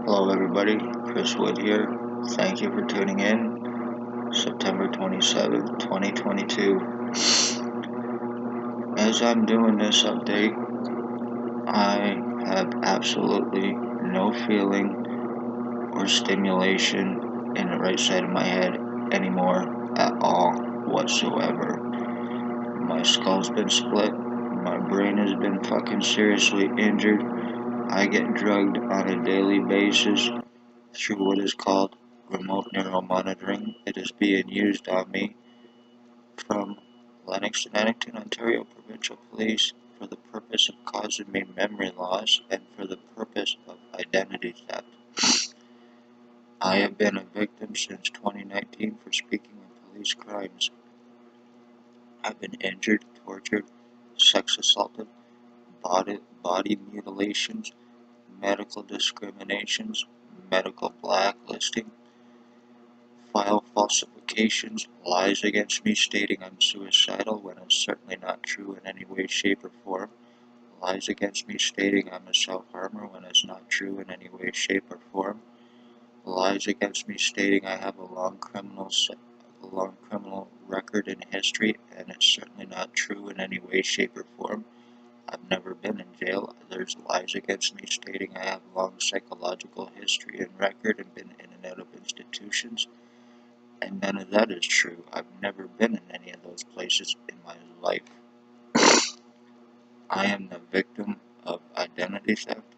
Hello everybody, Chris Wood here. Thank you for tuning in. September 27th, 2022. As I'm doing this update, I have absolutely no feeling or stimulation in the right side of my head anymore at all whatsoever. My skull's been split, my brain has been fucking seriously injured. I get drugged on a daily basis through what is called remote neuromonitoring. It is being used on me from LENNOX and ADDINGTON, Ontario Provincial Police for the purpose of causing me memory loss and for the purpose of identity theft. I have been a victim since 2019 for speaking of police crimes. I've been injured, tortured, sex assaulted, body mutilations, medical discriminations, medical blacklisting, file falsifications, lies against me stating I'm suicidal when it's certainly not true in any way, shape, or form, lies against me stating I'm a self-harmer when it's not true in any way, shape, or form, lies against me stating I have a long criminal record in history and it's certainly not true in any way, shape, or form. I've never been in jail. There's lies against me stating I have long psychological history and record and been in and out of institutions. And none of that is true. I've never been in any of those places in my life. I am the victim of identity theft,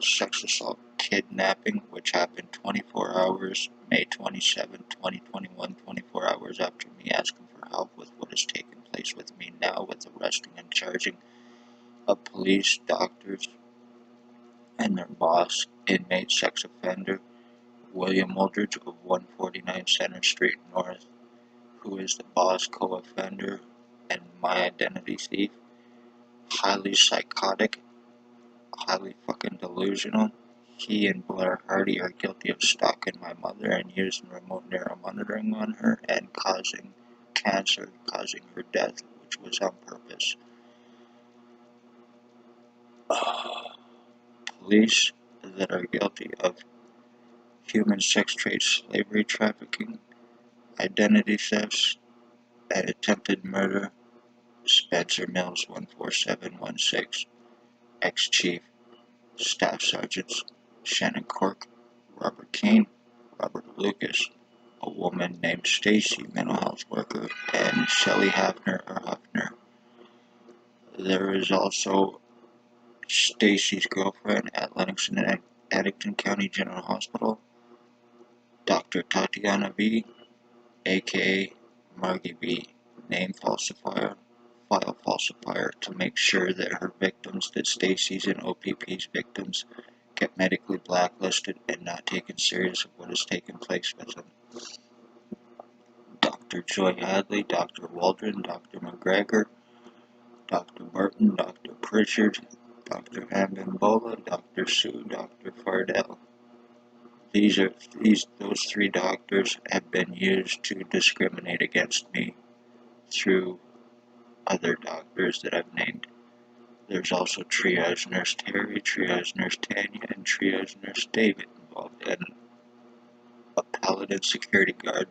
sex assault, kidnapping, which happened 24 hours, May 27, 2021, 24 hours after me asking for help with what is taking place with me now with arresting and charging of police, doctors, and their boss, inmate sex offender, William Muldridge of 149 Center Street North, who is the boss co-offender and my identity thief, highly psychotic, highly fucking delusional. He and Blair Hardy are guilty of stalking my mother and using remote neuromonitoring on her and causing cancer, causing her death, which was on purpose. Police that are guilty of human sex trade, slavery trafficking, identity thefts, and attempted murder, Spencer Mills 14716, ex-chief, Staff Sergeants Shannon Cork, Robert Kane, Robert Lucas, a woman named Stacy, mental health worker, and Shelley Hafner or Huffner. There is also Stacy's girlfriend at LENNOX and Addington County General Hospital, Dr. Tatiana V, aka Margie V, name falsifier, file falsifier, to make sure that her victims, that Stacy's and O.P.P's victims, get medically blacklisted and not taken serious of what has taken place with them. Dr. Joy Hadley, Dr. Waldron, Dr. McGregor, Dr. Burton, Dr. Pritchard, Dr. Hambimbola, Dr. Sue, Dr. Fardell. Those three doctors have been used to discriminate against me through other doctors that I've named. There's also triage nurse Terry, triage nurse Tanya, and triage nurse David involved, and a paladin security guard,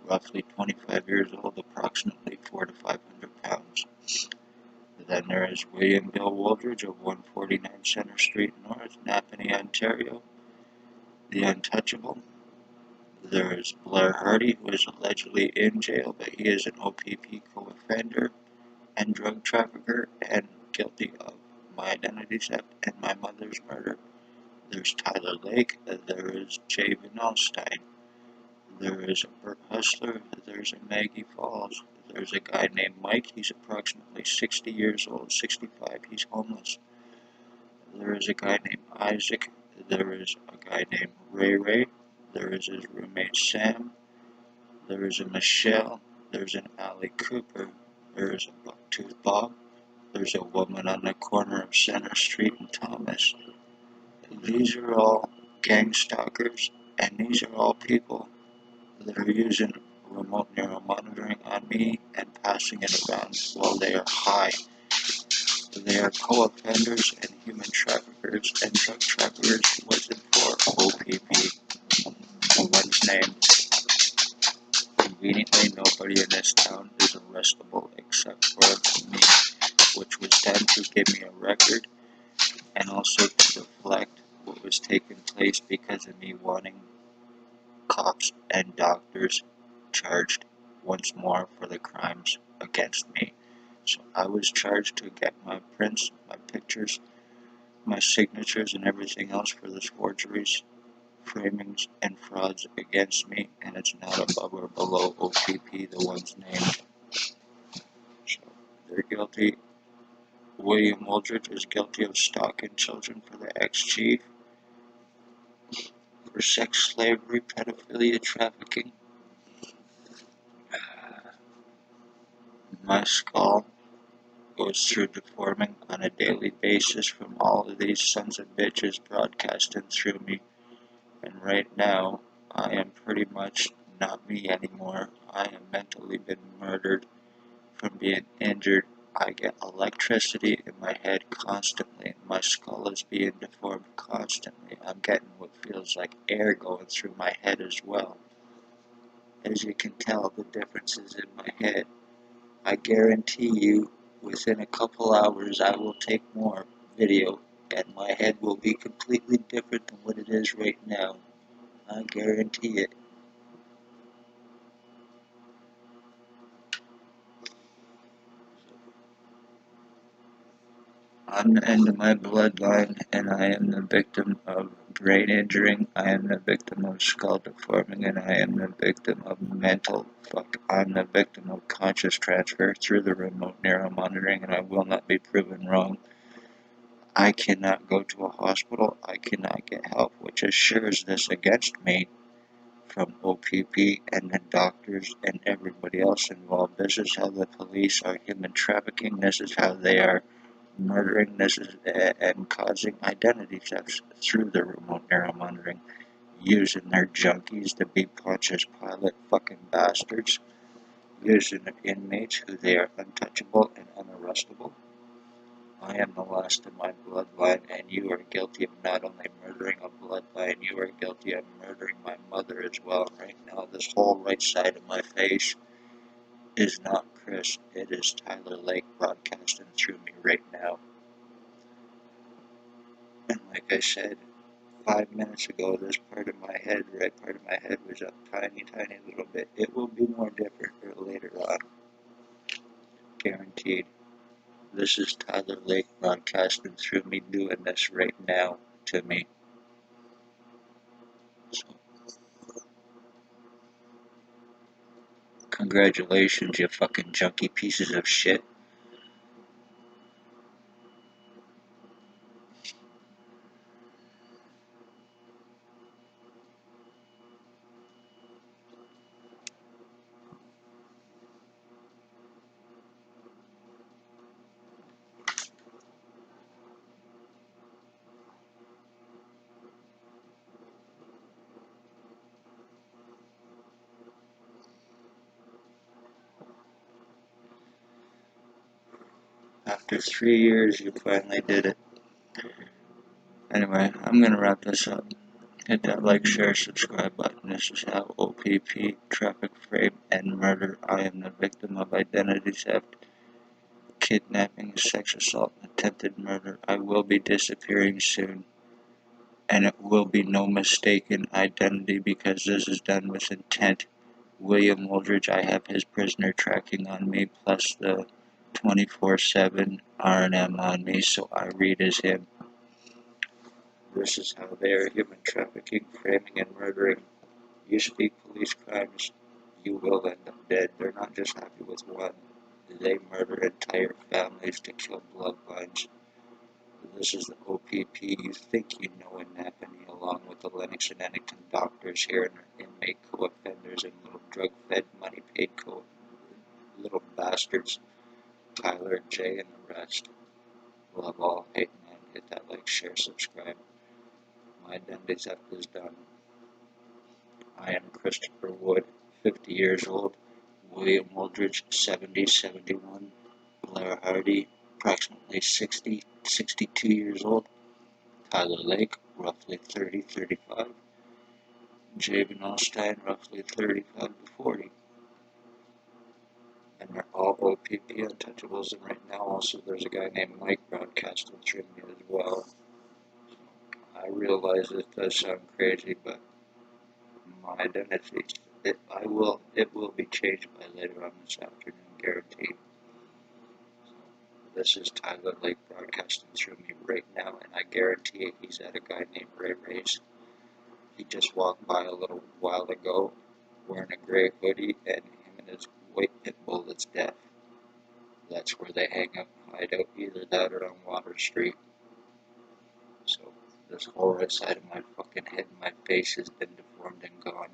roughly 25 years old, approximately 400 to 500 pounds. Then there is William Bill Wooldridge of 149 Center Street North, Napanee, Ontario, the untouchable. There is Blair Hardy, who is allegedly in jail, but he is an O.P.P co-offender and drug trafficker and guilty of my identity theft and my mother's murder. There's Tyler Lake, there is Jay Van Alstyne, there is a Bert Hustler, there's a Maggie Falls, there's a guy named Mike, he's approximately 60 years old, 65, he's homeless. There is a guy named Isaac, there is a guy named Ray, there is his roommate Sam, there is a Michelle, there's an Allie Cooper, there is a Bucktooth Bob, there's a woman on the corner of Center Street and Thomas. These are all gang stalkers, and these are all people that are using remote neuromonitoring on me and passing it around while they are high. They are co-offenders and human traffickers and drug traffickers with and for O.P.P. The one's name. Conveniently, nobody in this town is arrestable except for me, which was done to give me a record and also to deflect what was taking place because of me wanting cops and doctors charged once more for the crimes against me. So I was charged to get my prints, my pictures, my signatures, and everything else for the forgeries, framings, and frauds against me, and it's not above or below O.P.P, the one's named. So they're guilty. William Wooldridge is guilty of stalking children for the ex-chief, for sex slavery, pedophilia, trafficking. My skull goes through deforming on a daily basis from all of these sons of bitches broadcasting through me. And right now, I am pretty much not me anymore. I am mentally been murdered from being injured. I get electricity in my head constantly. My skull is being deformed constantly. I'm getting what feels like air going through my head as well. As you can tell, the difference is in my head. I guarantee you, within a couple hours, I will take more video, and my head will be completely different than what it is right now. I guarantee it. I'm the end of my bloodline, and I am the victim of brain injuring, I am the victim of skull deforming, and I am the victim of I'm the victim of conscious transfer through the remote neuromonitoring, and I will not be proven wrong. I cannot go to a hospital, I cannot get help, which assures this against me from O.P.P and the doctors and everybody else involved. This is how the police are human trafficking, this is how they are murdering, this is and causing identity thefts through the remote neuromonitoring, using their junkies to be Pontius Pilate fucking bastards, using inmates who they are untouchable and unarrestable. I am the last of my bloodline, and you are guilty of not only murdering a bloodline, you are guilty of murdering my mother as well. Right now, this whole right side of my face is not Chris, it is Tyler Lake broadcasting through me right now. And like I said 5 minutes ago, this part of my head, right part of my head was up tiny, tiny little bit. It will be more different later on. Guaranteed. This is Tyler Lake broadcasting through me, doing this right now to me. So, congratulations, you fucking junkie pieces of shit. After 3 years, you finally did it. Anyway, I'm gonna wrap this up. Hit that like, share, subscribe button. This is how O.P.P, traffic, frame, and murder. I am the victim of identity theft, kidnapping, sex assault, and attempted murder. I will be disappearing soon, and it will be no mistaken identity because this is done with intent. William Wooldridge, I have his prisoner tracking on me, plus the 24/7 R&M on me, so I read as him. This is how they are human trafficking, framing, and murdering. You speak police crimes, you will end up dead. They're not just happy with one. They murder entire families to kill bloodlines. This is the O.P.P you think you know in NAPANEE, along with the LENNOX and ADDINGTON doctors here and inmate co-offenders and little drug-fed, money-paid little bastards, Tyler, Jay, and the rest. Love all, hate none. Hit that like, share, subscribe. My identity theft is done. I am Christopher Wood, 50 years old. William Wooldridge, 70, 71. Blair Hardy, approximately 60, 62 years old. Tyler Lake, roughly 30-35. Javen Stein, roughly 35 to 40. And they're all O.P.P untouchables. And right now also there's a guy named Mike broadcasting through me as well. I realize it does sound crazy, but my identity, it will be changed by later on this afternoon, guaranteed. So, this is Tyler Lake broadcasting through me right now, and I guarantee he's at a guy named Ray Ray's. He just walked by a little while ago wearing a gray hoodie, and him and his white pit bull that's deaf. That's where they hang up and hide out, either that or on Water Street. So this whole right side of my fucking head and my face has been deformed and gone.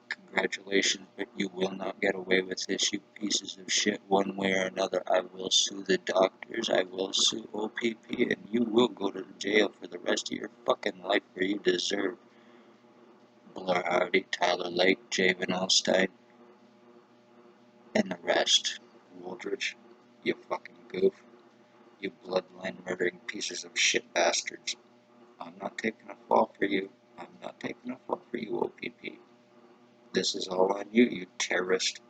Congratulations, but you will not get away with this, you pieces of shit, one way or another. I will sue the doctors, I will sue O.P.P, and you will go to jail for the rest of your fucking life where you deserve. Blair Hardy, Tyler Lake, Javen Allstein, and the rest. Wooldridge, you fucking goof. You bloodline murdering pieces of shit bastards. I'm not taking a fall for you. I'm not taking a fall for you, O.P.P. This is all on you, you terrorist.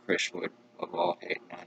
Chris Wood, of all hate, none.